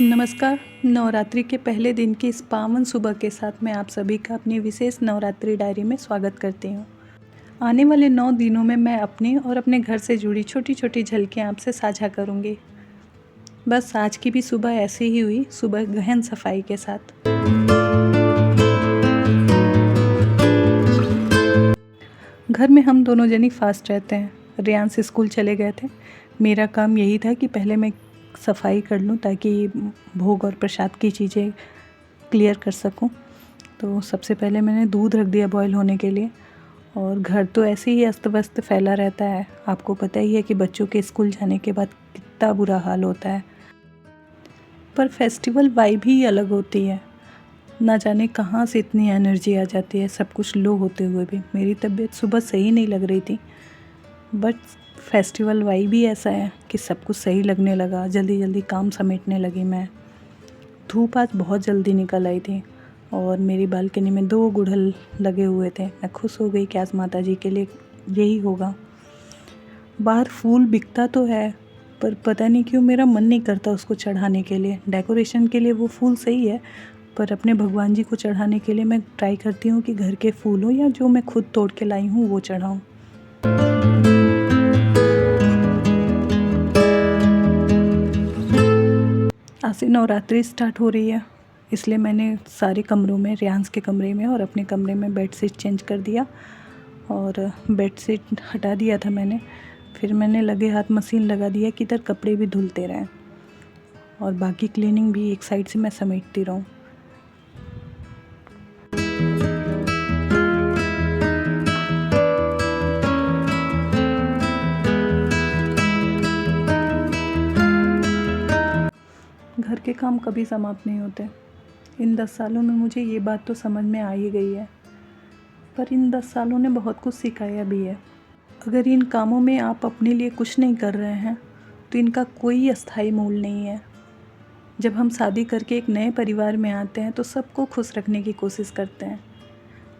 नमस्कार। नवरात्रि के पहले दिन की इस पावन सुबह के साथ मैं आप सभी का अपनी विशेष नवरात्रि डायरी में स्वागत करती हूँ। आने वाले 9 दिनों में मैं अपने और अपने घर से जुड़ी छोटी छोटी झलकियाँ आपसे साझा करूँगी। बस आज की भी सुबह ऐसी ही हुई, सुबह गहन सफाई के साथ। घर में हम दोनों जनी फास्ट रहते हैं। रियांश स्कूल चले गए थे। मेरा काम यही था कि पहले मैं सफाई कर लूँ ताकि भोग और प्रसाद की चीज़ें क्लियर कर सकूं। तो सबसे पहले मैंने दूध रख दिया बॉईल होने के लिए। और घर तो ऐसे ही अस्त व्यस्त फैला रहता है। आपको पता ही है कि बच्चों के स्कूल जाने के बाद कितना बुरा हाल होता है। पर फेस्टिवल वाइब ही अलग होती है। ना जाने कहाँ से इतनी एनर्जी आ जाती है, सब कुछ लो होते हुए भी। मेरी तबीयत सुबह सही नहीं लग रही थी, बट फेस्टिवल वाइब भी ऐसा है कि सब कुछ सही लगने लगा। जल्दी जल्दी काम समेटने लगी मैं। धूप आज बहुत जल्दी निकल आई थी और मेरी बालकनी में 2 गुड़हल लगे हुए थे। मैं खुश हो गई कि आज माता जी के लिए यही होगा। बाहर फूल बिकता तो है, पर पता नहीं क्यों मेरा मन नहीं करता उसको चढ़ाने के लिए। डेकोरेशन के लिए वो फूल सही है, पर अपने भगवान जी को चढ़ाने के लिए मैं ट्राई करती हूँ कि घर के फूल हो या जो मैं खुद तोड़ के लाई हूँ वो चढ़ाऊँ। आज से नवरात्रि स्टार्ट हो रही है, इसलिए मैंने सारे कमरों में, रियांश के कमरे में और अपने कमरे में बेडशीट चेंज कर दिया और बेडशीट हटा दिया था मैंने। फिर मैंने लगे हाथ मशीन लगा दिया कि इधर कपड़े भी धुलते रहें और बाकी क्लीनिंग भी एक साइड से मैं समेटती रहूँ। घर के काम कभी समाप्त नहीं होते। इन 10 सालों में मुझे ये बात तो समझ में आ ही गई है, पर इन 10 सालों ने बहुत कुछ सिखाया भी है। अगर इन कामों में आप अपने लिए कुछ नहीं कर रहे हैं तो इनका कोई अस्थायी मूल नहीं है। जब हम शादी करके एक नए परिवार में आते हैं तो सबको खुश रखने की कोशिश करते हैं,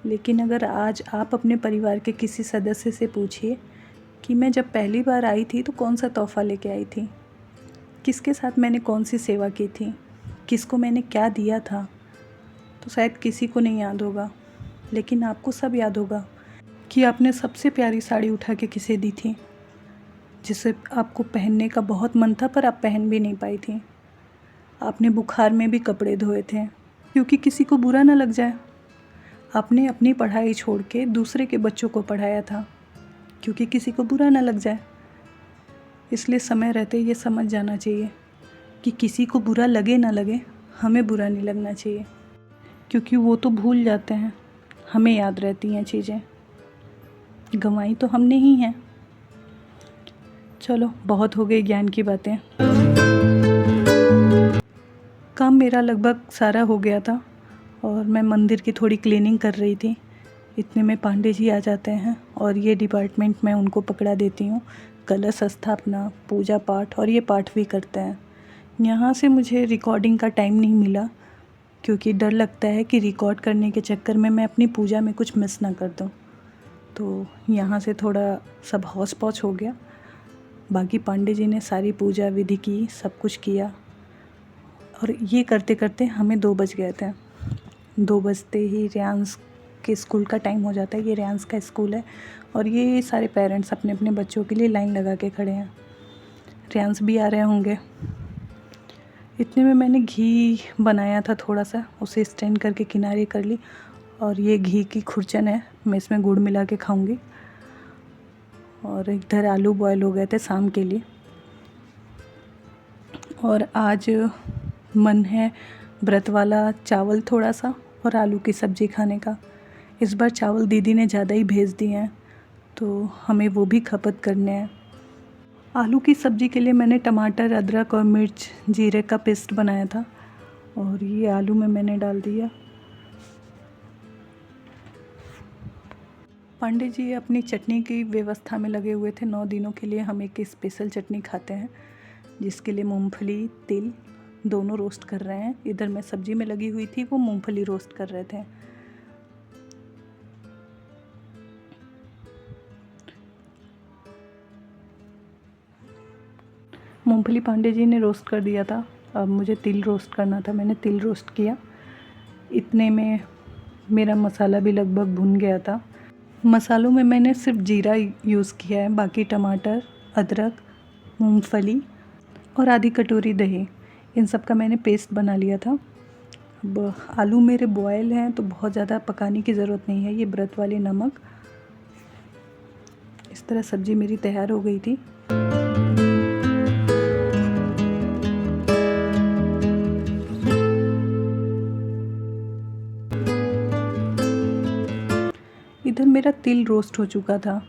लेकिन अगर आज आप अपने परिवार के किसी सदस्य से पूछिए कि मैं जब पहली बार आई थी तो कौन सा तोहफ़ा लेके आई थी, किसके साथ मैंने कौन सी सेवा की थी, किसको मैंने क्या दिया था, तो शायद किसी को नहीं याद होगा, लेकिन आपको सब याद होगा कि आपने सबसे प्यारी साड़ी उठा के किसे दी थी, जिसे आपको पहनने का बहुत मन था पर आप पहन भी नहीं पाई थी। आपने बुखार में भी कपड़े धोए थे क्योंकि किसी को बुरा ना लग जाए। आपने अपनी पढ़ाई छोड़ के दूसरे के बच्चों को पढ़ाया था क्योंकि किसी को बुरा ना लग जाए। इसलिए समय रहते ये समझ जाना चाहिए कि किसी को बुरा लगे ना लगे, हमें बुरा नहीं लगना चाहिए, क्योंकि वो तो भूल जाते हैं, हमें याद रहती हैं चीज़ें। गंवाई तो हमने ही हैं। चलो, बहुत हो गई ज्ञान की बातें। काम मेरा लगभग सारा हो गया था और मैं मंदिर की थोड़ी क्लीनिंग कर रही थी। इतने में पांडे जी आ जाते हैं और ये डिपार्टमेंट मैं उनको पकड़ा देती हूँ। कलश स्थापना, पूजा पाठ और ये पाठ भी करते हैं। यहाँ से मुझे रिकॉर्डिंग का टाइम नहीं मिला क्योंकि डर लगता है कि रिकॉर्ड करने के चक्कर में मैं अपनी पूजा में कुछ मिस ना कर दूँ। तो यहाँ से थोड़ा सब हौच पौच हो गया। बाकी पांडे जी ने सारी पूजा विधि की, सब कुछ किया और ये करते करते हमें 2 बज गए थे। 2 बजते ही रियांश के स्कूल का टाइम हो जाता है। ये रियांश का स्कूल है और ये सारे पेरेंट्स अपने अपने बच्चों के लिए लाइन लगा के खड़े हैं। रियांश भी आ रहे होंगे। इतने में मैंने घी बनाया था थोड़ा सा, उसे स्टैंड करके किनारे कर ली और ये घी की खुरचन है, मैं इसमें गुड़ मिला के खाऊंगी। और इधर आलू बॉयल हो गए थे शाम के लिए। और आज मन है व्रत वाला चावल थोड़ा सा और आलू की सब्ज़ी खाने का। इस बार चावल दीदी ने ज़्यादा ही भेज दिए हैं तो हमें वो भी खपत करने हैं। आलू की सब्ज़ी के लिए मैंने टमाटर, अदरक और मिर्च, जीरे का पेस्ट बनाया था और ये आलू में मैंने डाल दिया। पांडे जी अपनी चटनी की व्यवस्था में लगे हुए थे। 9 दिनों के लिए हम एक स्पेशल चटनी खाते हैं जिसके लिए मूंगफली, तिल दोनों रोस्ट कर रहे हैं। इधर मैं सब्जी में लगी हुई थी, वो मूंगफली रोस्ट कर रहे थे। मूंगफली पांडे जी ने रोस्ट कर दिया था अब मुझे तिल रोस्ट करना था, मैंने तिल रोस्ट किया। इतने में मेरा मसाला भी लगभग भुन गया था। मसालों में मैंने सिर्फ जीरा यूज़ किया है, बाकी टमाटर, अदरक, मूंगफली और आधी कटोरी दही, इन सब का मैंने पेस्ट बना लिया था। अब आलू मेरे बॉयल हैं तो बहुत ज़्यादा पकाने की ज़रूरत नहीं है। ये व्रत वाले नमक, इस तरह सब्ज़ी मेरी तैयार हो गई थी। इधर मेरा तिल रोस्ट हो चुका था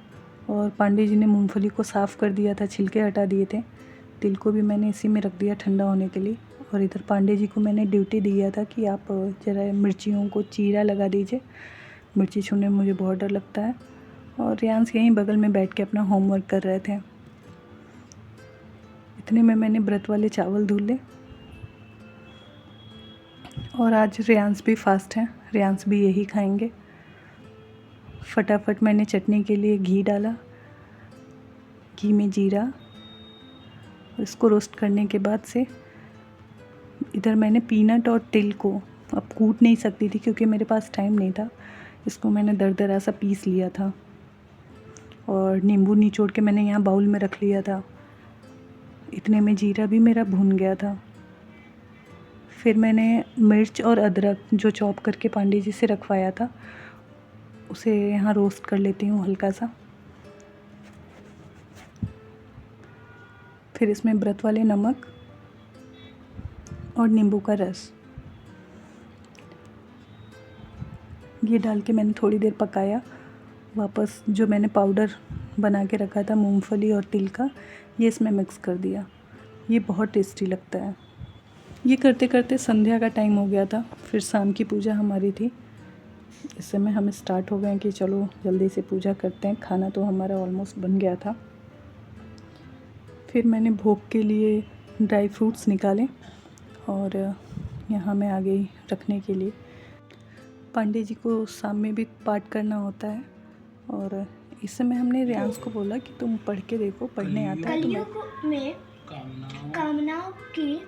और पांडे जी ने मूंगफली को साफ़ कर दिया था, छिलके हटा दिए थे। तिल को भी मैंने इसी में रख दिया ठंडा होने के लिए। और इधर पांडे जी को मैंने ड्यूटी दिया था कि आप ज़रा मिर्चियों को चीरा लगा दीजिए, मिर्ची छूने में मुझे बहुत डर लगता है। और रियांस यहीं बगल में बैठ के अपना होमवर्क कर रहे थे। इतने में मैंने व्रत वाले चावल धुल ले। और आज रियांस भी फास्ट है, रियांस भी यही खाएंगे। फटाफट मैंने चटनी के लिए घी डाला, घी में जीरा, इसको रोस्ट करने के बाद से इधर मैंने पीनट और तिल को, अब कूट नहीं सकती थी क्योंकि मेरे पास टाइम नहीं था, इसको मैंने दरदरा सा पीस लिया था। और नींबू निचोड़ के मैंने यहाँ बाउल में रख लिया था। इतने में जीरा भी मेरा भुन गया था। फिर मैंने मिर्च और अदरक जो चॉप करके पांडे जी से रखवाया था, उसे यहाँ रोस्ट कर लेती हूँ हल्का सा। फिर इसमें व्रत वाले नमक और नींबू का रस, ये डाल के मैंने थोड़ी देर पकाया। वापस जो मैंने पाउडर बना के रखा था मूंगफली और तिल का, ये इसमें मिक्स कर दिया। ये बहुत टेस्टी लगता है। ये करते करते संध्या का टाइम हो गया था। फिर शाम की पूजा हमारी थी। इस समय हम स्टार्ट हो गए कि चलो जल्दी से पूजा करते हैं। खाना तो हमारा ऑलमोस्ट बन गया था। फिर मैंने भोग के लिए ड्राई फ्रूट्स निकाले और यहाँ मैं आ गई रखने के लिए। पांडे जी को शाम में भी पाठ करना होता है और इस समय हमने रियांस को बोला कि तुम पढ़ के देखो, पढ़ने आता है तुम्हें। कलयुग में कामनाओं की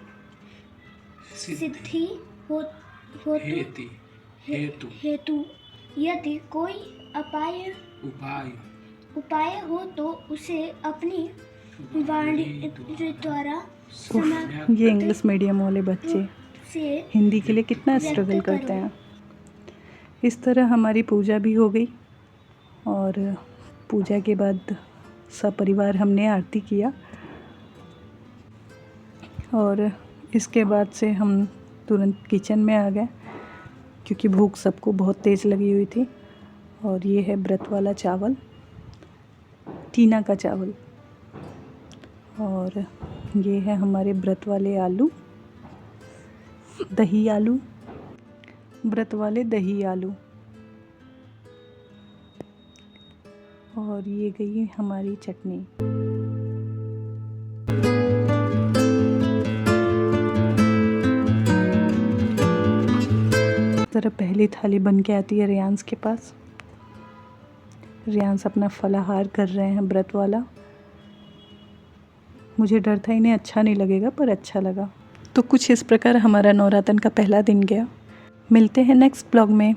सिद्धि हेतु यदि कोई उपाय हो तो उसे अपनी वाणी द्वारा ये इंग्लिश मीडियम वाले बच्चे हिंदी के लिए कितना स्ट्रगल करते हैं। इस तरह हमारी पूजा भी हो गई और पूजा के बाद सपरिवार हमने आरती किया और इसके बाद से हम तुरंत किचन में आ गए क्योंकि भूख सबको बहुत तेज़ लगी हुई थी। और ये है व्रत वाला चावल, टीना का चावल, और ये है हमारे व्रत वाले आलू, दही आलू, व्रत वाले दही आलू, और ये गई हमारी चटनी। इस तरह पहली थाली बन के आती है रियांस के पास। रियांस अपना फलाहार कर रहे हैं व्रत वाला। मुझे डर था इन्हें अच्छा नहीं लगेगा, पर अच्छा लगा। तो कुछ इस प्रकार हमारा नवरातन का पहला दिन गया। मिलते हैं नेक्स्ट ब्लॉग में।